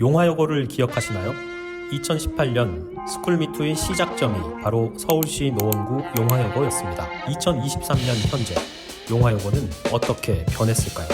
용화여고를 기억하시나요? 2018년 스쿨미투의 시작점이 바로 서울시 노원구 용화여고였습니다. 2023년 현재 용화여고는 어떻게 변했을까요?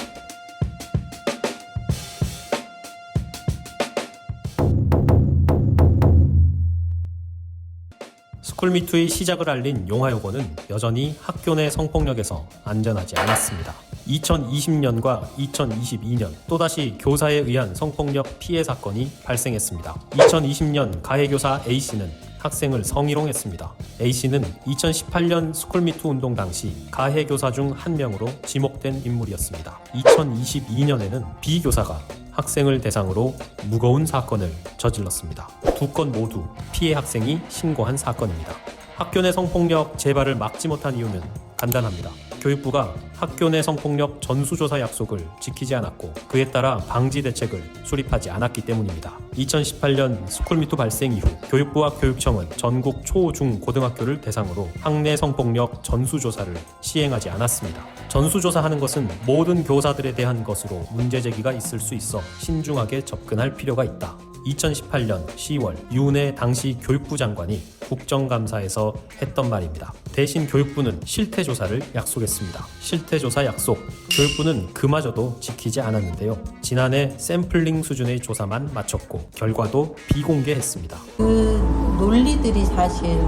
스쿨미투의 시작을 알린 용화여고는 여전히 학교 내 성폭력에서 안전하지 않았습니다. 2020년과 2022년 또다시 교사에 의한 성폭력 피해 사건이 발생했습니다. 2020년 가해교사 A씨는 학생을 성희롱했습니다. A씨는 2018년 스쿨미투 운동 당시 가해교사 중 한 명으로 지목된 인물이었습니다. 2022년에는 B교사가 학생을 대상으로 무거운 사건을 저질렀습니다. 두 건 모두 피해 학생이 신고한 사건입니다. 학교 내 성폭력 재발을 막지 못한 이유는 간단합니다. 교육부가 학교 내 성폭력 전수조사 약속을 지키지 않았고 그에 따라 방지 대책을 수립하지 않았기 때문입니다. 2018년 스쿨미투 발생 이후 교육부와 교육청은 전국 초, 중, 고등학교를 대상으로 학내 성폭력 전수조사를 시행하지 않았습니다. 전수조사하는 것은 모든 교사들에 대한 것으로 문제제기가 있을 수 있어 신중하게 접근할 필요가 있다. 2018년 10월 유은혜 당시 교육부 장관이 국정감사에서 했던 말입니다. 대신 교육부는 실태조사를 약속했습니다. 실태조사 약속, 교육부는 그마저도 지키지 않았는데요. 지난해 샘플링 수준의 조사만 마쳤고 결과도 비공개했습니다. 그 논리들이 사실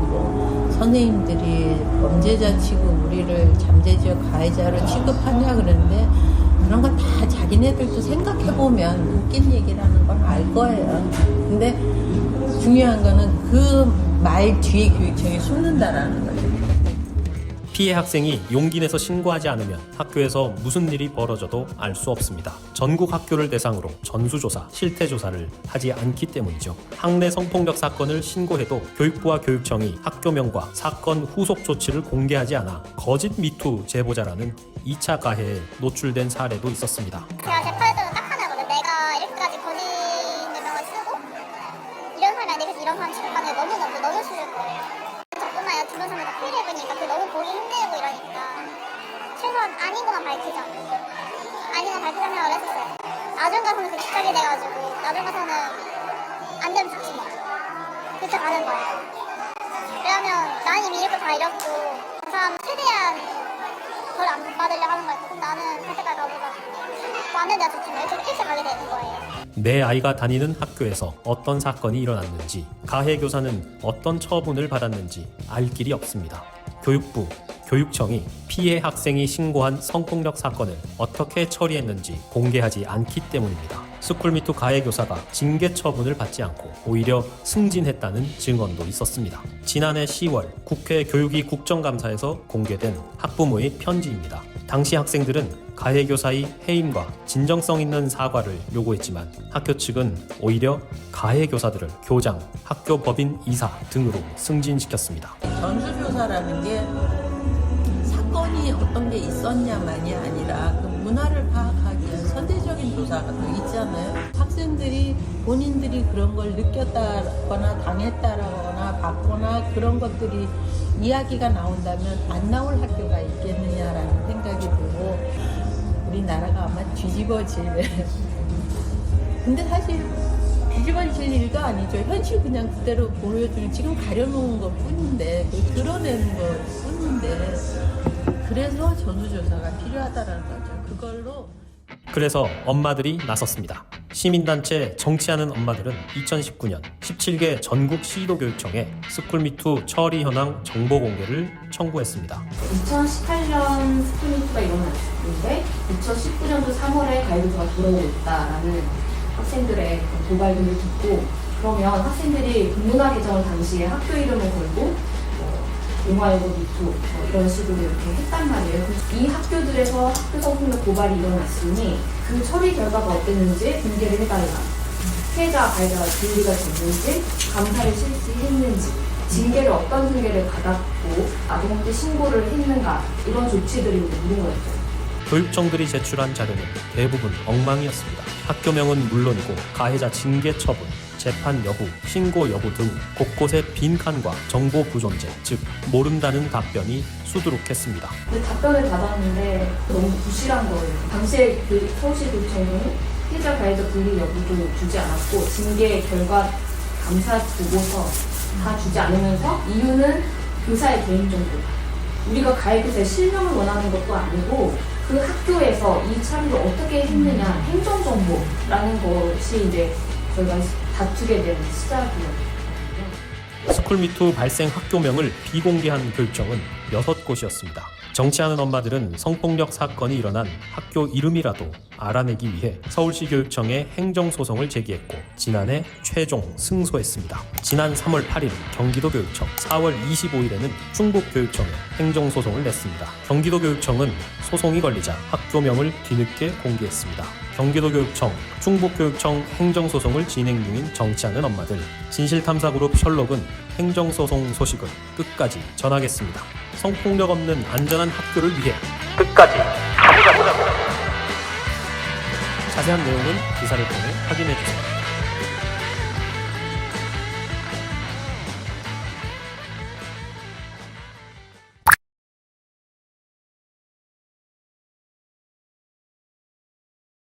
선생님들이 범죄자 취급, 우리를 잠재적 가해자로 취급하냐 그러는데 그런 거 다 자기네들도 생각해보면 웃긴 얘기라는 건 알 거예요. 근데 중요한 거는 그 말 뒤에 교육청이 숨는다라는 거죠. 피해 학생이 용기 내서 신고하지 않으면 학교에서 무슨 일이 벌어져도 알 수 없습니다. 전국 학교를 대상으로 전수조사, 실태조사를 하지 않기 때문이죠. 학내 성폭력 사건을 신고해도 교육부와 교육청이 학교명과 사건 후속 조치를 공개하지 않아 거짓 미투 제보자라는 2차 가해에 노출된 사례도 있었습니다. 제가 재판했던 건 딱 하나거든요. 내가 이렇게까지 권위명을 쓰고 이런 사람이 아니고 이런 사람 취급하는 게 너무 싫은 거예요. 저뿐만 아니라 주변 사람들 다 피해를 입으니까 그게 너무 보기 힘들고 이러니까 최소한 아닌 것만 밝히자. 아닌 건 밝히자 생각을 했었어요. 나중 가서는 그게 시작이 돼가지고 나중 가서는 안 되면 잡지 뭐. 그렇게 가는 거예요. 왜냐면 난 이미 이렇게 다 잃었고 그 사람 최대한 덜 안 받으려 하는 거예요. 그럼 나는 갈 때까지 가보자고. 안에 내가 듣지 뭐 이렇게 가게 되는 거예요. 내 아이가 다니는 학교에서 어떤 사건이 일어났는지, 가해 교사는 어떤 처분을 받았는지 알 길이 없습니다. 교육부, 교육청이 피해 학생이 신고한 성폭력 사건을 어떻게 처리했는지 공개하지 않기 때문입니다. 스쿨미투 가해 교사가 징계 처분을 받지 않고 오히려 승진했다는 증언도 있었습니다. 지난해 10월 국회 교육위 국정감사에서 공개된 학부모의 편지입니다. 당시 학생들은 가해 교사의 해임과 진정성 있는 사과를 요구했지만 학교 측은 오히려 가해 교사들을 교장, 학교 법인 이사 등으로 승진시켰습니다. 전수조사라는 게 사건이 어떤 게 있었냐만이 아니라 그 문화를 파악하기 위한 선제적인 조사가 또 있잖아요. 학생들이 본인들이 그런 걸 느꼈다거나 당했다거나 받거나 그런 것들이 이야기가 나온다면 안 나올 학교가 있겠느냐라는 생각이 들고 우리나라가 아마 뒤집어질 근데 사실 뒤집어질 일도 아니죠. 현실 그냥 그대로 보여주는 지금 가려놓은 것 뿐인데 드러내는 것 뿐인데 그래서 전수조사가 필요하다는 거죠. 그래서 엄마들이 나섰습니다. 시민단체 정치하는 엄마들은 2019년 17개 전국 시도교육청에 스쿨미투 처리 현황 정보 공개를 청구했습니다. 2018년 스쿨미투가 일어났는데 2019년도 3월에 가해교사가 돌아오고 있다라는 학생들의 고발들을 듣고 그러면 학생들이 국문화 개정 당시에 학교 이름을 걸고 용화여고 미투 이런 식으로 이렇게 했단 말이에요. 이 학교들에서 학교 성폭력 고발이 일어났으니 그 처리 결과가 어땠는지 공개를 해달라. 피해자, 가해자가 분리가 됐는지, 감사를 실시했는지, 징계를 어떤 징계를 받았고 아동학대 신고를 했는가 이런 조치들이 있는 거였죠. 교육청들이 제출한 자료는 대부분 엉망이었습니다. 학교명은 물론이고 가해자 징계 처분, 재판 여부, 신고 여부 등 곳곳에 빈칸과 정보 부존재, 즉 모른다는 답변이 수두룩했습니다. 근데 답변을 받았는데 너무 부실한 거예요. 당시에 그 서울시교육청은 피해자 가해자 분리 여부도 주지 않았고 징계 결과 감사 보고서 다 주지 않으면서 이유는 교사의 개인정보. 우리가 가해교사의 실명을 원하는 것도 아니고 그 학교에서 이 참여를 어떻게 했느냐 행정정보라는 것이 이제 저희가 다투게 된 시작이었거든요. 스쿨미투 발생 학교명을 비공개한 교육청은 6곳이었습니다. 정치하는 엄마들은 성폭력 사건이 일어난 학교 이름이라도 알아내기 위해 서울시 교육청에 행정소송을 제기했고 지난해 최종 승소했습니다. 지난 3월 8일 경기도교육청, 4월 25일에는 충북교육청에 행정소송을 냈습니다. 경기도교육청은 소송이 걸리자 학교명을 뒤늦게 공개했습니다. 경기도교육청, 충북교육청 행정소송을 진행 중인 정치하는 엄마들, 진실탐사그룹 셜록은 행정소송 소식을 끝까지 전하겠습니다. 성폭력 없는 안전한 학교를 위해 끝까지 가보자. 자세한 내용은 기사를 통해 확인해주세요.